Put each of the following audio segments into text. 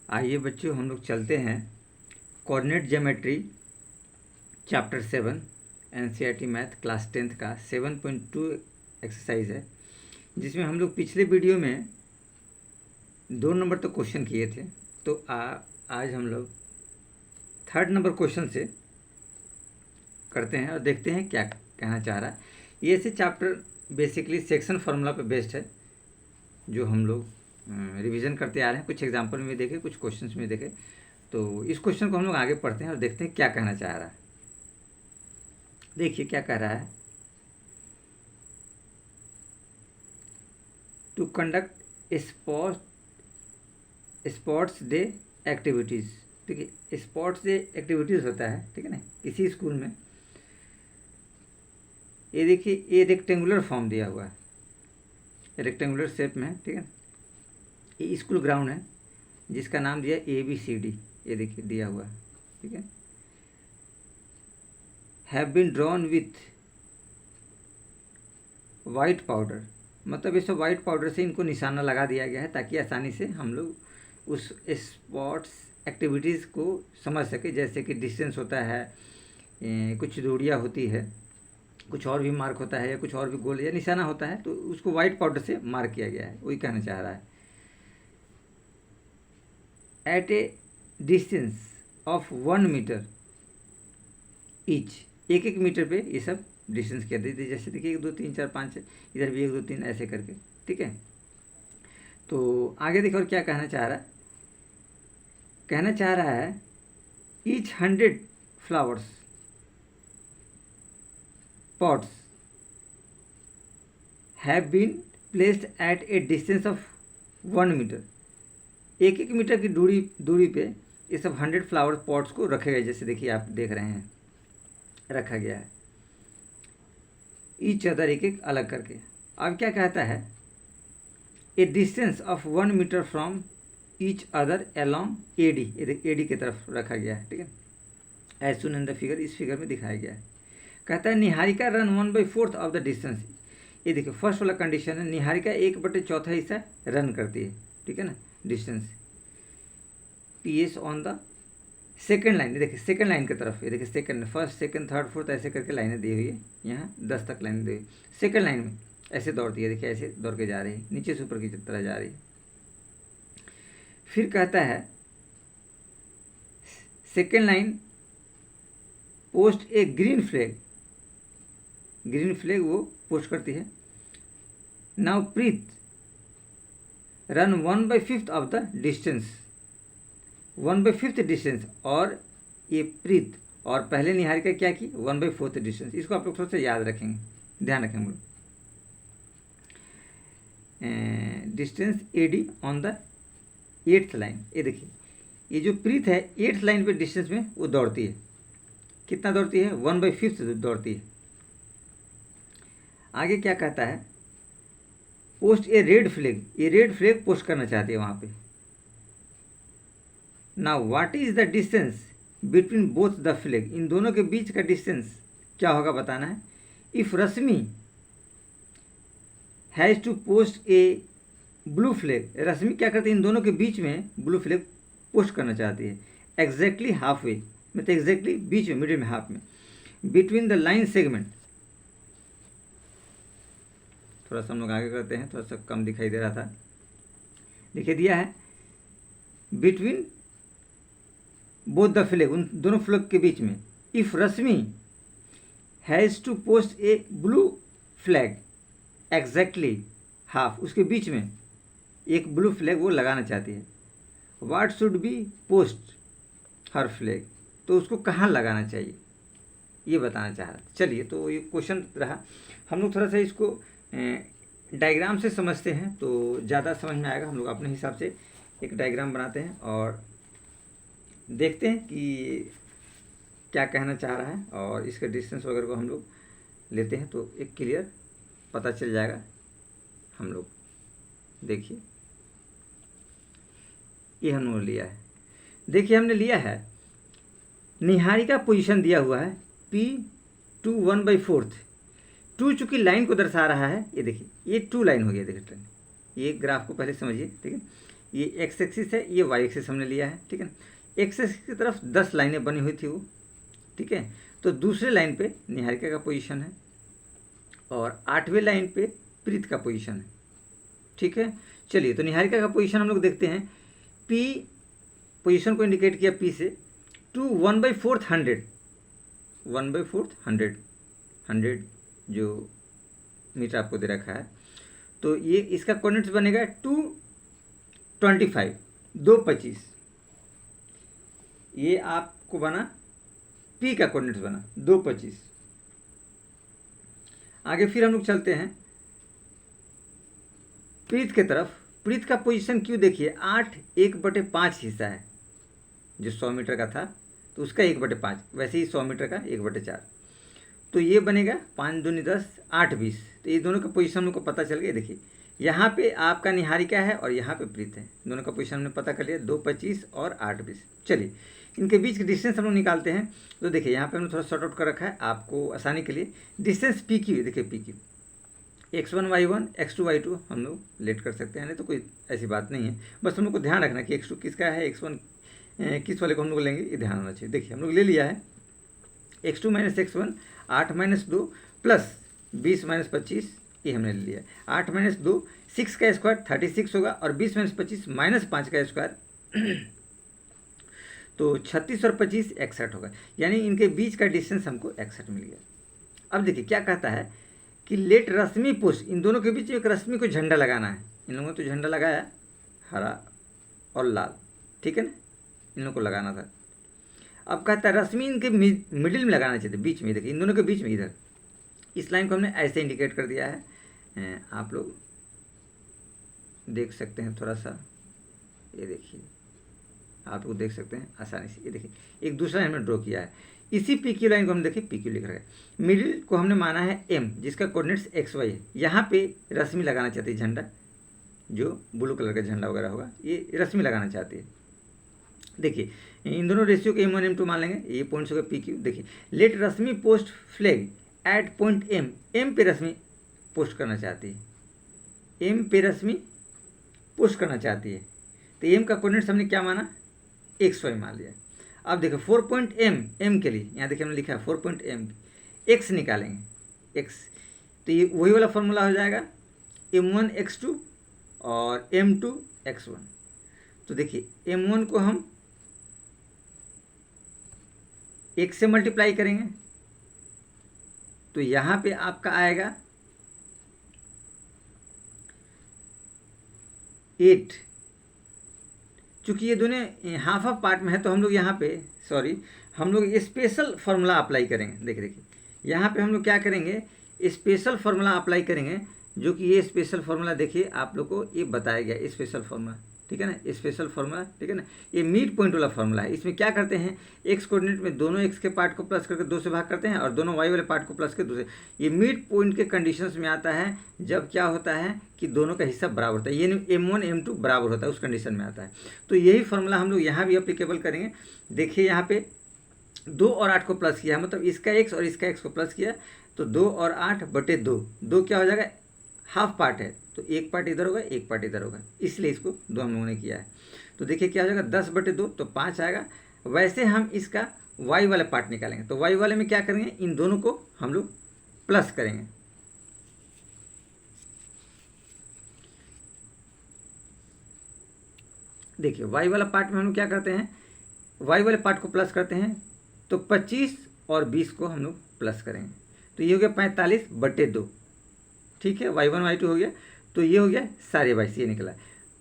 आइए बच्चों, हम लोग चलते हैं coordinate geometry chapter 7 NCERT math class 10th का 7.2 एक्सरसाइज है, जिसमें हम लोग पिछले वीडियो में 2 नंबर तक क्वेश्चन किए थे। तो आज हम लोग 3rd नंबर क्वेश्चन से करते हैं और देखते हैं क्या कहना चाह रहा है। ये से चैप्टर बेसिकली सेक्शन फार्मूला पे बेस्ड है, जो हम लोग रिवीजन करते आ रहे हैं। कुछ एग्जाम्पल में देखे, कुछ क्वेश्चंस में देखे। तो इस क्वेश्चन को हम लोग आगे पढ़ते हैं और देखते हैं क्या कहना चाह रहा है। देखिए क्या कह रहा है। To conduct sports day activities. ठीक है, स्पोर्ट्स डे एक्टिविटीज़ होता है, ठीक है ना, किसी स्कूल में। ये देखिए, ये रेक्टेंगुलर फॉर्म दिया हुआ है, रेक्टेंगुलर शेप में है, ठीक है। ये स्कूल ग्राउंड है जिसका नाम दिया ABCD, ये देखिए दिया हुआ है, ठीक है। Have been drawn with white powder, मतलब ये सब वाइट पाउडर से इनको निशाना लगा दिया गया है ताकि आसानी से हम लोग उस स्पोर्ट्स एक्टिविटीज़ को समझ सके। जैसे कि डिस्टेंस होता है, कुछ दूरियाँ होती है, कुछ और भी मार्क होता है, या कुछ और भी गोल या निशाना होता है, तो उसको वाइट पाउडर से मार्क किया गया है, वही कहना चाह रहा है। At a distance of 1 metre each, एक मीटर पे ये सब डिस्टेंस किया दीजिए। जैसे देखिए 1 2 3 4 5, इधर भी 1 2 3 ऐसे करके, ठीक है। तो आगे देखो और क्या कहना चाह रहा है। कहना चाह रहा है each 100 flowers pots have been placed at a distance of 1 metre, एक मीटर की दूरी पे ये सब 100 फ्लावर पॉट्स को रखे गए। जैसे देखिए आप देख रहे हैं, रखा गया है ईच अदर, एक अलग करके। अब क्या कहता है, a distance of 1 metre from each other along AD, AD की तरफ रखा गया है, ठीक है। As shown in the figure, इस फिगर में दिखाया गया है। कहता है Niharika run 1/4 of the distance. ये देखिए फर्स्ट वाला कंडीशन है, निहारिका 1/4 हिस्सा रन करती है, ठीक है ना, distance PS on the second line. देखिए सेकेंड लाइन की तरफ, ये देखिए second, first second third fourth ऐसे करके लाइनें दी हुई है। यहाँ 10 तक लाइन दी हुई, सेकेंड लाइन में ऐसे दौड़ती है। देखिए ऐसे दौड़ के जा रही है, नीचे से ऊपर की तरह जा रही है। फिर कहता है सेकेंड लाइन पोस्ट ए ग्रीन फ्लैग, ग्रीन फ्लैग वो पोस्ट करती है। Now Preet run 1/5 of the distance, 1/5 distance, और ये प्रीत और पहले निहारिका क्या की 1/4 डिस्टेंस। इसको आप लोग थोड़ा सा याद रखेंगे, ध्यान रखेंगे हम लोग। Distance AD on the 8th line. ये देखिए ये जो प्रीत है 8th लाइन पे डिस्टेंस में वो दौड़ती है। कितना दौड़ती है? 1/5 दौड़ती है। आगे क्या कहता है, पोस्ट ए रेड फ्लैग, ये रेड फ्लैग पोस्ट करना चाहती है वहाँ पे। Now what is the distance between both the flag, इन दोनों के बीच का डिस्टेंस क्या होगा बताना है। If Rashmi has to post a blue flag, Rashmi क्या करती है इन दोनों के बीच में ब्लू फ्लैग पोस्ट करना चाहती है। एग्जैक्टली हाफ वे, मतलब एग्जैक्टली बीच में, मिडिल में, हाफ में, बिटवीन द लाइन सेगमेंट। थोड़ा सा हम लोग आगे करते हैं, थोड़ा सा कम दिखाई दे रहा था। देखिए दिया है बिटवीन बोथ द फ्लैग, उन दोनों फ्लैग के बीच में। If Rashmi has to post a blue flag exactly half, उसके बीच में एक ब्लू फ्लैग वो लगाना चाहती है। What should be post her flag, तो उसको कहाँ लगाना चाहिए ये बताना चाह रहा था। चलिए, तो ये क्वेश्चन रहा। हम लोग थोड़ा सा इसको डायग्राम से समझते हैं तो ज़्यादा समझ में आएगा। हम लोग अपने हिसाब से एक डायग्राम बनाते हैं और देखते हैं कि क्या कहना चाह रहा है, और इसके डिस्टेंस वगैरह को हम लोग लेते हैं तो एक क्लियर पता चल जाएगा हम लोग। देखिए ये हमने लिया है, देखिए हमने लिया है निहारिका पोजीशन दिया हुआ है P2 1/4। 2 चूँकि लाइन को दर्शा रहा है, ये देखिए ये 2 लाइन हो गया। देखिए ये ग्राफ को पहले समझिए, ठीक है। ये एक्स एक्सिस है, ये वाई एक्सिस हमने लिया है, ठीक है ना। एक्स एक्सिस की तरफ 10 लाइनें बनी हुई थी वो, ठीक है। तो दूसरे लाइन पे निहारिका का पोजीशन है और 8वें लाइन पे प्रीत का पोजीशन है, ठीक है। चलिए, तो निहारिका का पोजीशन हम लोग देखते हैं। पी पोजीशन को इंडिकेट किया पी से टू 1/4 100, 1/4 100 जो मीटर आपको दे रखा है। तो ये इसका कोऑर्डिनेट्स बनेगा 225, 225। ये आपको बना पी का कोऑर्डिनेट्स बना 225। आगे फिर हम लोग चलते हैं प्रीत के तरफ। प्रीत का पोजीशन क्यों देखिए 8 1/5 हिस्सा है, जो 100 मीटर का था तो उसका 1/5, वैसे ही 100 मीटर का 1/4। तो ये बनेगा 5 दूनी 10, 8 20। तो ये दोनों का पोजीशन हम लोग को पता चल गया। देखिए यहाँ पे आपका निहारिका है और यहाँ पे प्रीत है, दोनों का पोजीशन हमने पता कर लिया 225 और 8 20। चलिए इनके बीच की डिस्टेंस हम लोग निकालते हैं। तो देखिए यहाँ पे हमने थोड़ा शॉर्ट आउट कर रखा है आपको आसानी के लिए। डिस्टेंस पी क्यू, देखिए P Q x1 y1 x2 y2 हम लोग लेट कर सकते हैं, नहीं तो कोई ऐसी बात नहीं है। बस हम लोग को ध्यान रखना कि x2 किसका है, x1 किस वाले को हम लोग लेंगे, ये ध्यान होना चाहिए। देखिए हम लोग ले लिया है x2 - x1 8 - 2 प्लस 20 - 25, ये हमने ले लिया। 8 - 2 6 का स्क्वायर 36 होगा और 20 - 25 -5 का स्क्वायर तो 36 और 25 61 होगा, यानी इनके बीच का डिस्टेंस हमको 61 मिल गया। अब देखिए क्या कहता है कि लेट रश्मि पुष्प, इन दोनों के बीच एक रश्मि को झंडा लगाना है। इन लोगों ने तो झंडा लगाया हरा और लाल, ठीक है ना, इन लोगों को लगाना था। अब कहता है रश्मि इनके मिडिल में लगाना चाहिए, बीच में। देखिए इन दोनों के बीच में, इधर इस लाइन को हमने ऐसे इंडिकेट कर दिया है, आप लोग देख सकते हैं थोड़ा सा, ये देखिए आप लोग देख सकते हैं आसानी से। ये देखिए एक दूसरा हमने ड्रॉ किया है, इसी पी क्यू लाइन को हम देखिए पी क्यू लिख रहे हैं। मिडिल को हमने माना है एम, जिसका कोऑर्डिनेट्स एक्स वाई है। यहाँ पे रश्मि लगाना चाहती है झंडा, जो ब्लू कलर का झंडा वगैरह होगा, ये रश्मि लगाना चाहती है। देखिए इन दोनों रेशियो को m1 m2 मान लेंगे, ये पॉइंट्स होगा पी क्यू। देखिए let Rashmi post flag at point M, M पे रश्मि पोस्ट करना चाहती है, एम पे रश्मि पोस्ट करना चाहती है। तो एम का कोऑर्डिनेट्स हमने क्या माना, एक्स वाई मान लिया। अब देखो 4 पॉइंट एम के लिए यहाँ देखिए हमने लिखा है 4 पॉइंट एम, एक्स निकालेंगे एक्स, तो ये वही वाला फॉर्मूला हो जाएगा m1 x2 और m2 x1। तो देखिए m1 को हम x से मल्टीप्लाई करेंगे तो यहाँ पे आपका आएगा 8। चूँकि ये दोनों हाफ ऑफ पार्ट में है तो हम लोग यहाँ पे हम लोग स्पेशल फार्मूला अप्लाई करेंगे। देखिए यहाँ पे हम लोग क्या करेंगे, स्पेशल फार्मूला अप्लाई करेंगे, जो कि ये स्पेशल फार्मूला देखिए आप लोग को ये बताया गया स्पेशल फार्मूला, ठीक है ना, स्पेशल फार्मूला, ठीक है ना। ये मिड पॉइंट वाला फार्मूला है। इसमें क्या करते हैं, एक्स कोऑर्डिनेट में दोनों एक्स के पार्ट को प्लस करके 2 से भाग करते हैं और दोनों वाई वाले पार्ट को प्लस करके 2 से। ये मिड पॉइंट के कंडीशंस में आता है जब क्या होता है कि दोनों का हिस्सा बराबर होता है, ये m1 m2 बराबर होता है, उस कंडीशन में आता है। तो यही फार्मूला हम लोग यहाँ भी अप्लीकेबल करेंगे। देखिए यहाँ पे 2 और 8 को प्लस किया, मतलब इसका x और इसका x को प्लस किया तो 2 और 8 बटे 2, 2 क्या हो जाएगा, हाफ पार्ट है तो एक पार्ट इधर होगा एक पार्ट इधर होगा, इसलिए इसको 2 हम लोगों ने किया है। तो देखिए क्या हो जाएगा 10 बटे 2 तो 5 आएगा। वैसे हम इसका y वाला पार्ट निकालेंगे तो y वाले में क्या करेंगे, इन दोनों को हम लोग प्लस करेंगे। देखिए y वाला पार्ट में हम लोग क्या करते हैं, y वाले पार्ट को प्लस करते हैं तो 25 और 20 को हम लोग प्लस करेंगे तो ये हो गया 45 बटे 2, ठीक है, y1 y2 हो गया। तो ये हो गया 22.5, ये निकला।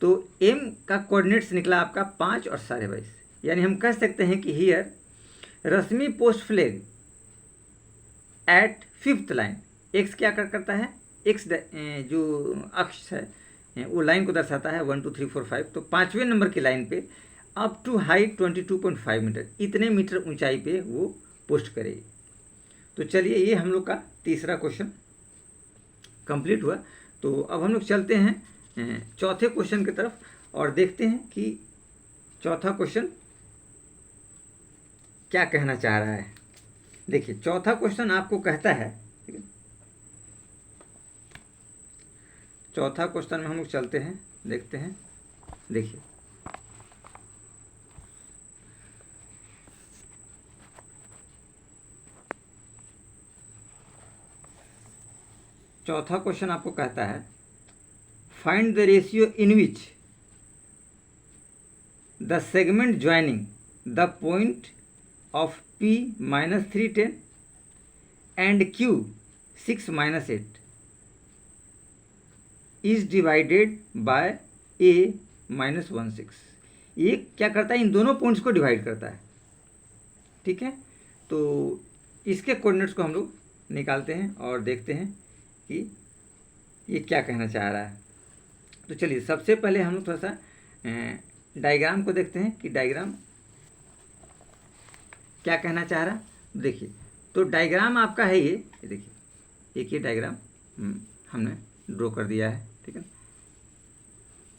तो m का कोऑर्डिनेट्स निकला आपका 5 और 22.5, यानी हम कह सकते हैं कि here Rashmi post flag at 5th line, x क्या करता है, x जो अक्ष है वो लाइन को दर्शाता है 1 2 3 4 5। तो 5वें नंबर की लाइन पे अप टू हाइट 22.5 मीटर, इतने मीटर ऊंचाई पे वो पोस्ट करेगी। तो चलिए ये हम लोग का तीसरा क्वेश्चन कंप्लीट हुआ। तो अब हम लोग चलते हैं चौथे क्वेश्चन की तरफ और देखते हैं कि चौथा क्वेश्चन क्या कहना चाह रहा है। देखिए चौथा क्वेश्चन आपको कहता है, ठीक है, चौथा क्वेश्चन में हम लोग चलते हैं, देखते हैं। देखिए चौथा क्वेश्चन आपको कहता है find the ratio in which the segment joining the point of P minus 310 and Q 6 minus 8 is divided by A minus 16। ये क्या करता है, इन दोनों पॉइंट्स को डिवाइड करता है। ठीक है, तो इसके कोऑर्डिनेट्स को हम लोग निकालते हैं और देखते हैं कि ये क्या कहना चाह रहा है। तो चलिए सबसे पहले हम लोग थोड़ा सा डायग्राम को देखते हैं कि डायग्राम क्या कहना चाह रहा है। देखिए तो डायग्राम आपका है ये देखिए, एक ये डायग्राम हमने ड्रॉ कर दिया है। ठीक है,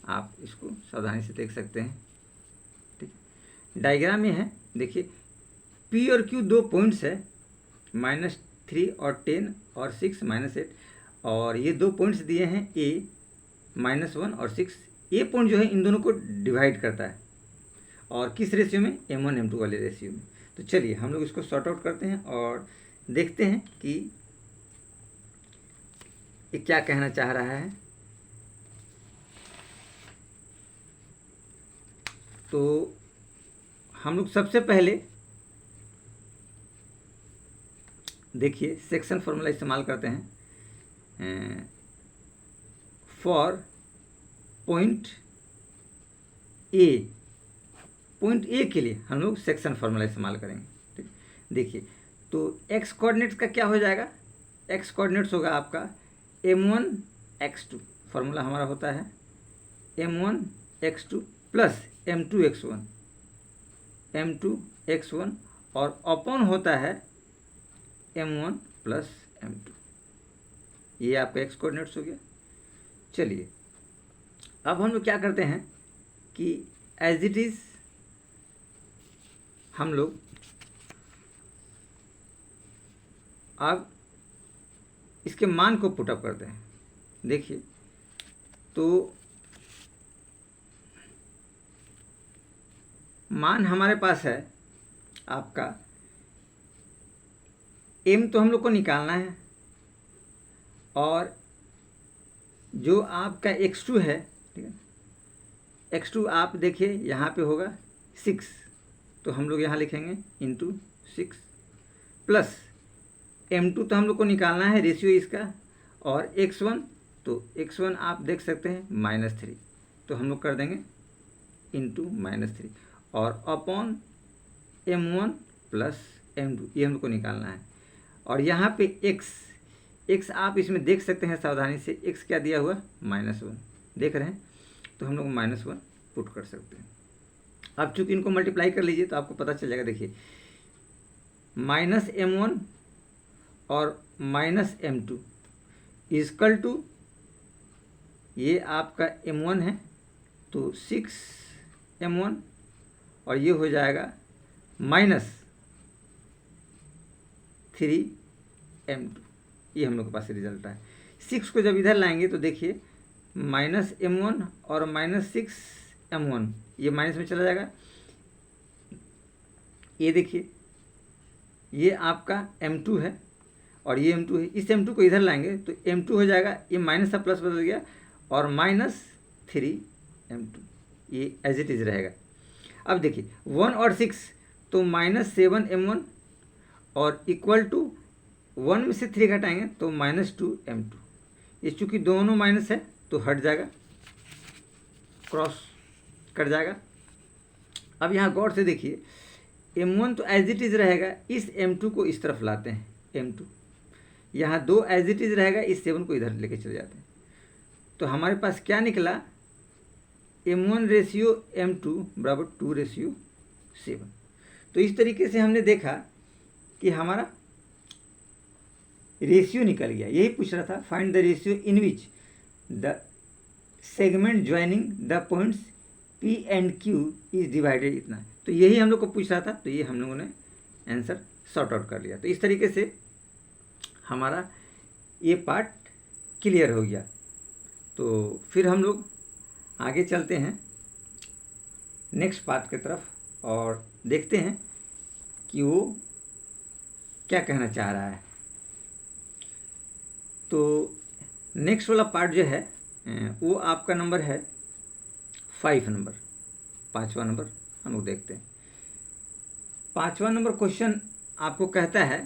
आप इसको सावधानी से देख सकते हैं। ठीक है, डायग्राम ये है, देखिए P और Q दो पॉइंट्स है, -3 और 10 और 6 -8, और ये दो पॉइंट्स दिए हैं A -1 और 6। ये पॉइंट जो है इन दोनों को डिवाइड करता है, और किस रेशियो में, M1 M2 वाले रेशियो में। तो चलिए हम लोग इसको सॉर्ट आउट करते हैं और देखते हैं कि ये क्या कहना चाह रहा है। तो हम लोग सबसे पहले देखिए सेक्शन फॉर्मूला इस्तेमाल करते हैं। फॉर पॉइंट ए के लिए हम लोग सेक्शन फॉर्मूला इस्तेमाल करेंगे। ठीक, देखिए तो एक्स कोऑर्डिनेट्स का क्या हो जाएगा, एक्स कोऑर्डिनेट्स होगा आपका m1 x2, फार्मूला हमारा होता है m1 x2 plus m2 x1 और अपॉन होता है m1 प्लस m2। ये आपका एक्स कोऑर्डिनेट्स हो गया। चलिए अब हम लोग क्या करते हैं कि एज इट इज़ हम लोग अब इसके मान को पुटअप करते हैं। देखिए तो मान हमारे पास है आपका m तो हम लोग को निकालना है, और जो आपका x2 है, ठीक है, x2 आप देखिए यहाँ पे होगा 6, तो हम लोग यहाँ लिखेंगे इंटू 6 प्लस m2 तो हम लोग को निकालना है रेशियो इसका, और x1 तो x1 आप देख सकते हैं -3, तो हम लोग कर देंगे इंटू -3 और अपॉन m1 प्लस m2, ये हम लोग को निकालना है। और यहाँ पे x आप इसमें देख सकते हैं सावधानी से, x क्या दिया हुआ -1 देख रहे हैं, तो हम लोग -1 पुट कर सकते हैं। अब चूंकि इनको मल्टीप्लाई कर लीजिए तो आपको पता चल जाएगा। देखिए -m1 और -m2 इजकल टू, ये आपका m1 है तो 6m1 और ये हो जाएगा -3m2। ये हम लोग के पास रिजल्ट है। 6 को जब इधर लाएंगे तो देखिए -m1 और -6m1 ये माइनस में चला जाएगा। ये देखिए ये आपका m2 है और ये m2 है, इस m2 को इधर लाएंगे तो m2 हो जाएगा, ये माइनस का प्लस बदल गया और -3m2, ये एज इट इज रहेगा। अब देखिए 1 और 6 तो -7m1 और इक्वल टू 1 में से 3 घटाएंगे तो -2m2। ये चूँकि दोनों माइनस है तो हट जाएगा, क्रॉस कट जाएगा। अब यहाँ गौर से देखिए m1 तो एज इट इज रहेगा, इस m2 को इस तरफ लाते हैं, m2 यहाँ 2 एज इट इज रहेगा, इस 7 को इधर लेके चले जाते हैं। तो हमारे पास क्या निकला, m1 रेशियो m2 बराबर 2:7। तो इस तरीके से हमने देखा कि हमारा रेशियो निकल गया। यही पूछ रहा था, find the ratio in which the segment joining the points P and Q is divided, इतना। तो यही हम लोग को पूछ रहा था, तो ये हम लोगों ने आंसर सॉर्ट आउट कर लिया। तो इस तरीके से हमारा ये पार्ट क्लियर हो गया। तो फिर हम लोग आगे चलते हैं नेक्स्ट पार्ट की तरफ और देखते हैं कि वो क्या कहना चाह रहा है। तो नेक्स्ट वाला पार्ट जो है वो आपका नंबर है 5 नंबर, 5वां नंबर हम लोग देखते हैं। 5वां नंबर क्वेश्चन आपको कहता है